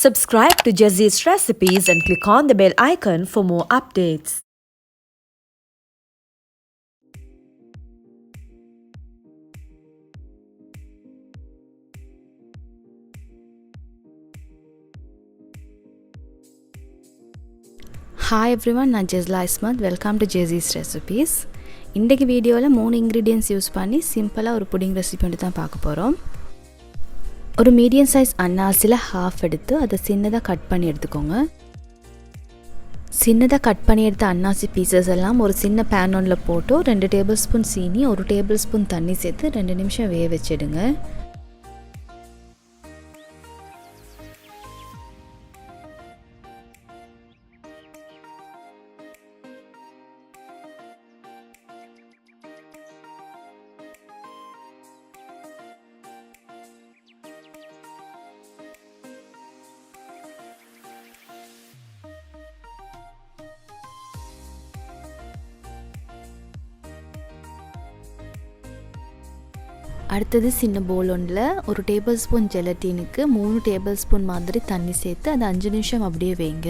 Subscribe to Jazee's recipes and click on the bell icon for more updates. Hi everyone, நான் Jesla Ismath. Welcome to Jesi's recipes. இன்றைக்கு வீடியோவில் 3 ingredients use பண்ணி சிம்பிளாக ஒரு pudding recipe வந்து தான் பார்க்க போகிறோம். ஒரு மீடியம் சைஸ் அன்னாசியில் ஹாஃப் எடுத்து அதை சின்னதாக கட் பண்ணி எடுத்துக்கோங்க. சின்னதாக கட் பண்ணி எடுத்த அன்னாசி பீசஸ் எல்லாம் ஒரு சின்ன பேன் ஒன்றில் போட்டு 2 டேபிள் ஸ்பூன் சீனி 1 டேபிள் ஸ்பூன் தண்ணி சேர்த்து 2 நிமிஷம் வேக வச்சிடுங்க. அடுத்தது சின்ன பவுல் ஒன்றில் 1 டேபிள் ஸ்பூன் ஜெலட்டினுக்கு 3 டேபிள் ஸ்பூன் மாதிரி தண்ணி சேர்த்து அதை 5 நிமிஷம் அப்படியே வைங்க.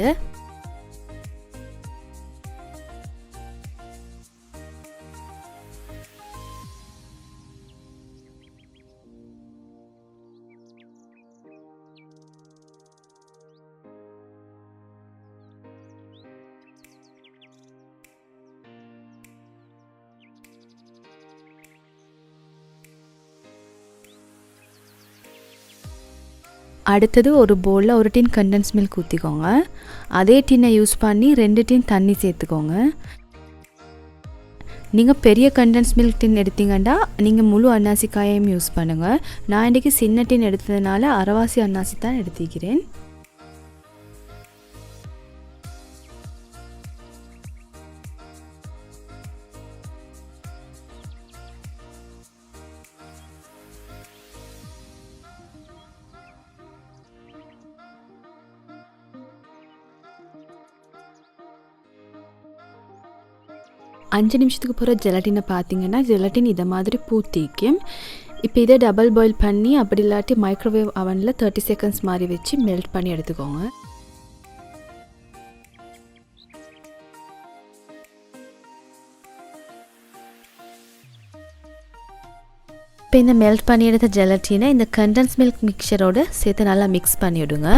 அடுத்தது ஒரு பவுலில் 1 டின் கண்டென்ஸ் மில்க் ஊற்றிக்கோங்க. அதே டின்னை யூஸ் பண்ணி 2 டின் தண்ணி சேர்த்துக்கோங்க. நீங்கள் பெரிய கண்டென்ஸ் மில்க் டின் எடுத்தீங்கன்னா நீங்கள் முழு அன்னாசி காயையும் யூஸ் பண்ணுங்கள். நான் இன்றைக்கி சின்ன டின் எடுத்ததுனால அரைவாசி அன்னாசி தான் எடுத்துக்கிறேன். அஞ்சு நிமிஷத்துக்கு போகிற ஜெலட்டினை பார்த்தீங்கன்னா ஜெலட்டின் இதை மாதிரி பூத்திக்கும். இப்போ இதை டபுள் பாயில் பண்ணி அப்படி இல்லாட்டி மைக்ரோவேவ் அவனில் 30 செகண்ட்ஸ் மாதிரி வச்சு மெல்ட் பண்ணி எடுத்துக்கோங்க. இப்போ இந்த மெல்ட் பண்ணி எடுத்த ஜெலட்டினை இந்த கண்டென்ஸ் மில்க் மிக்சரோடு சேர்த்து நல்லா மிக்ஸ் பண்ணிவிடுங்க.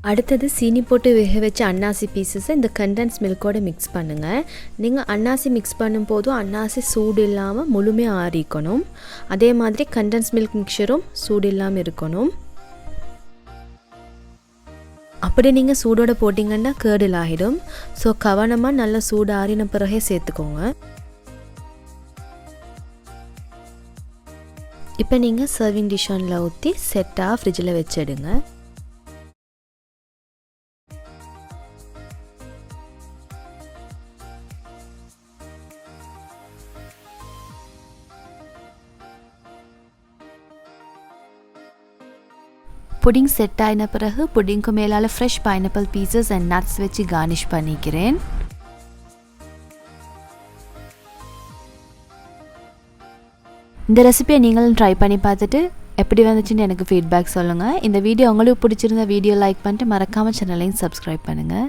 அடுத்தது சீனி போட்டு வேக வச்ச அன்னாசி பீசஸை இந்த கண்டென்ஸ் மில்கோடு மிக்ஸ் பண்ணுங்கள். நீங்கள் அன்னாசி மிக்ஸ் பண்ணும்போதும் அன்னாசி சூடு இல்லாமல் முழுமையாக ஆறிக்கணும். அதே மாதிரி கண்டென்ஸ் மில்க் மிக்சரும் சூடு இல்லாமல் இருக்கணும். அப்படி நீங்கள் சூடோடு போட்டிங்கன்னா கேர்டில் ஆகிடும். ஸோ கவனமாக நல்லா சூடு ஆறின பிறகே சேர்த்துக்கோங்க. இப்போ நீங்கள் சர்விங் டிஷ்ஷனில் ஊற்றி செட்டாக ஃப்ரிட்ஜில் வச்சிடுங்க. புடிங் செட் ஆகின பிறகு புடிங்க்கு மேலால் fresh pineapple pieces and nuts வச்சு கார்னிஷ் பண்ணிக்கிறேன். இந்த ரெசிபியை நீங்களும் ட்ரை பண்ணி பார்த்துட்டு எப்படி வந்துச்சுன்னு எனக்கு ஃபீட்பேக் சொல்லுங்கள். இந்த வீடியோ உங்களுக்கு பிடிச்சிருந்த வீடியோ லைக் பண்ணிட்டு மறக்காமல் சேனலையும் சப்ஸ்கிரைப் பண்ணுங்கள்.